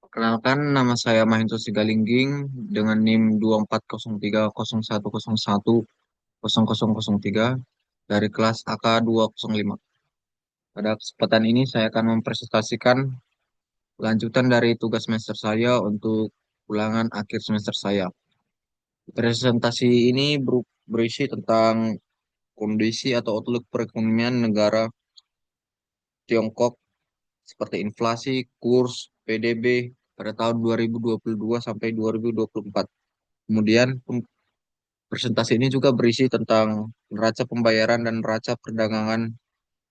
Perkenalkan, nama saya Mahendra Sigalingging dengan NIM 240301110003 dari kelas AK 205. Pada kesempatan ini saya akan mempresentasikan lanjutan dari tugas semester saya untuk ulangan akhir semester saya. Presentasi ini berisi tentang kondisi atau outlook perekonomian negara Tiongkok seperti inflasi, kurs, PDB pada tahun 2022 sampai 2024. Kemudian presentasi ini juga berisi tentang neraca pembayaran dan neraca perdagangan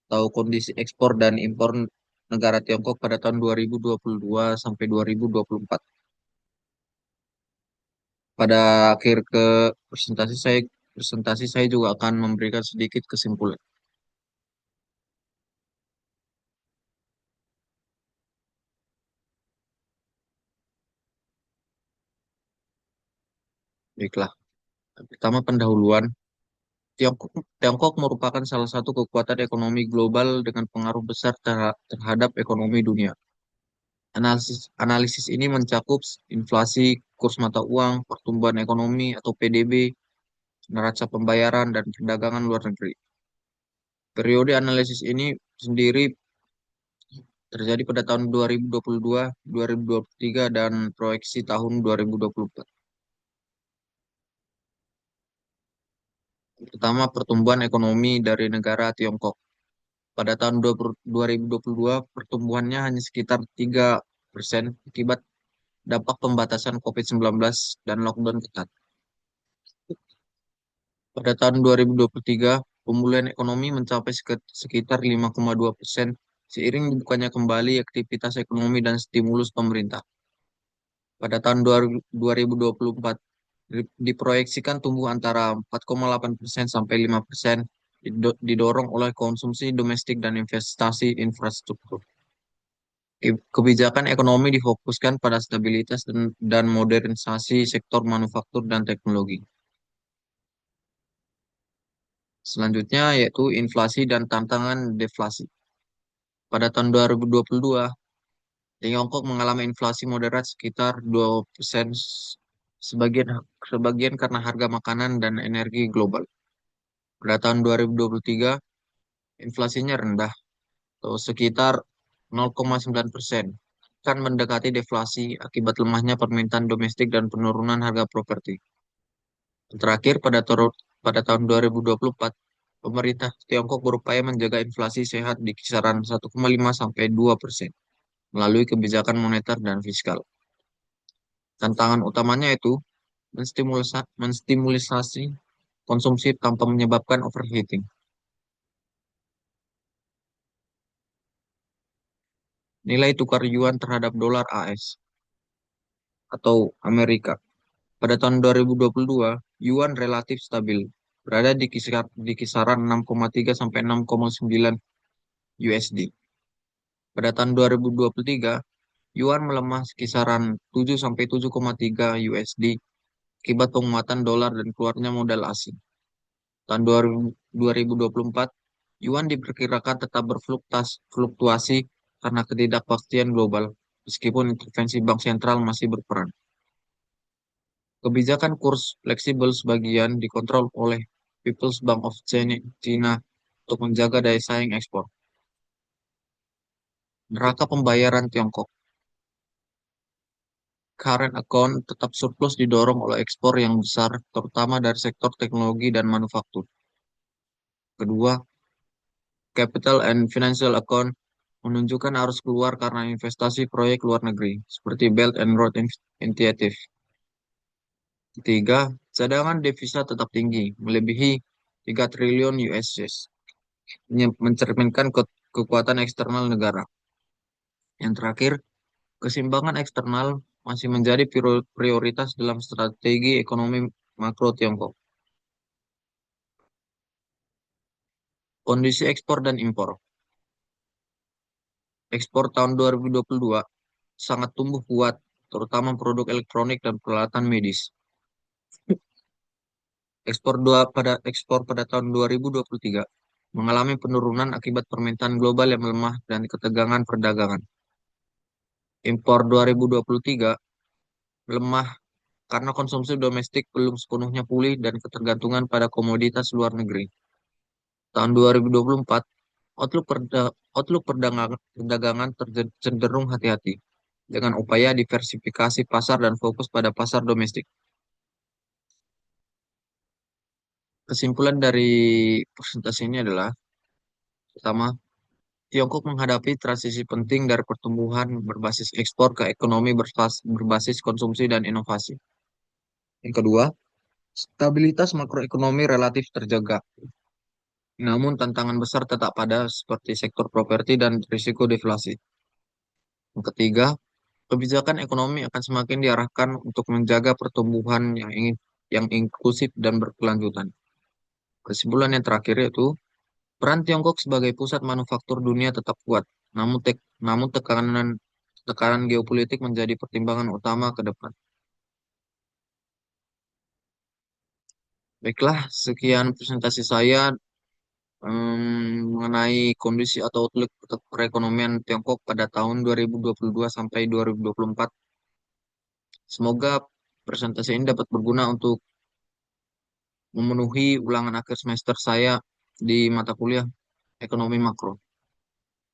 atau kondisi ekspor dan impor negara Tiongkok pada tahun 2022 sampai 2024. Pada akhir ke presentasi saya juga akan memberikan sedikit kesimpulan. Baiklah, pertama pendahuluan. Tiongkok, Tiongkok merupakan salah satu kekuatan ekonomi global dengan pengaruh besar terhadap ekonomi dunia. Analisis ini mencakup inflasi, kurs mata uang, pertumbuhan ekonomi atau PDB, neraca pembayaran, dan perdagangan luar negeri. Periode analisis ini sendiri terjadi pada tahun 2022, 2023, dan proyeksi tahun 2024. Pertama, pertumbuhan ekonomi dari negara Tiongkok. Pada tahun 2022, pertumbuhannya hanya sekitar 3% akibat dampak pembatasan COVID-19 dan lockdown ketat. Pada tahun 2023, pemulihan ekonomi mencapai sekitar 5,2% seiring dibukanya kembali aktivitas ekonomi dan stimulus pemerintah. Pada tahun 2024, diproyeksikan tumbuh antara 4,8% sampai 5%, didorong oleh konsumsi domestik dan investasi infrastruktur. Kebijakan ekonomi difokuskan pada stabilitas dan modernisasi sektor manufaktur dan teknologi. Selanjutnya yaitu inflasi dan tantangan deflasi. Pada tahun 2022, Tiongkok mengalami inflasi moderat sekitar 2%, sebagian sebagian karena harga makanan dan energi global. Pada tahun 2023, inflasinya rendah atau sekitar 0,9%, kan mendekati deflasi akibat lemahnya permintaan domestik dan penurunan harga properti. Terakhir, pada tahun 2024, pemerintah Tiongkok berupaya menjaga inflasi sehat di kisaran 1,5 sampai 2% melalui kebijakan moneter dan fiskal. Tantangan utamanya itu menstimulisasi konsumsi tanpa menyebabkan overheating. Nilai tukar yuan terhadap dolar AS atau Amerika. Pada tahun 2022, yuan relatif stabil, berada di kisaran 6,3 sampai 6,9 USD. Pada tahun 2023, yuan melemah kisaran 7 sampai 7,3 USD akibat penguatan dolar dan keluarnya modal asing. Tahun 2024, yuan diperkirakan tetap berfluktuasi karena ketidakpastian global, meskipun intervensi bank sentral masih berperan. Kebijakan kurs fleksibel sebagian dikontrol oleh People's Bank of China untuk menjaga daya saing ekspor. Neraca pembayaran Tiongkok. Current account tetap surplus didorong oleh ekspor yang besar, terutama dari sektor teknologi dan manufaktur. Kedua, capital and financial account menunjukkan arus keluar karena investasi proyek luar negeri, seperti Belt and Road Initiative. Ketiga, cadangan devisa tetap tinggi, melebihi 3 triliun USD, mencerminkan kekuatan eksternal negara. Yang terakhir, keseimbangan eksternal masih menjadi prioritas dalam strategi ekonomi makro Tiongkok. Kondisi ekspor dan impor. Ekspor tahun 2022 sangat tumbuh kuat, terutama produk elektronik dan peralatan medis. Ekspor pada tahun 2023 mengalami penurunan akibat permintaan global yang melemah dan ketegangan perdagangan. Impor 2023 lemah karena konsumsi domestik belum sepenuhnya pulih dan ketergantungan pada komoditas luar negeri. Tahun 2024, outlook perdagangan cenderung hati-hati dengan upaya diversifikasi pasar dan fokus pada pasar domestik. Kesimpulan dari presentasi ini adalah, pertama, Tiongkok menghadapi transisi penting dari pertumbuhan berbasis ekspor ke ekonomi berbasis konsumsi dan inovasi. Yang kedua, stabilitas makroekonomi relatif terjaga. Namun tantangan besar tetap ada seperti sektor properti dan risiko deflasi. Yang ketiga, kebijakan ekonomi akan semakin diarahkan untuk menjaga pertumbuhan yang inklusif dan berkelanjutan. Kesimpulan yang terakhir yaitu peran Tiongkok sebagai pusat manufaktur dunia tetap kuat, namun tekanan geopolitik menjadi pertimbangan utama ke depan. Baiklah, sekian presentasi saya mengenai kondisi atau outlook perekonomian Tiongkok pada tahun 2022 sampai 2024. Semoga presentasi ini dapat berguna untuk memenuhi ulangan akhir semester saya di mata kuliah ekonomi makro.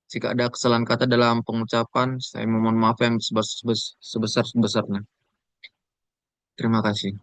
Jika ada kesalahan kata dalam pengucapan, saya mohon maaf yang sebesar-sebesarnya. Terima kasih.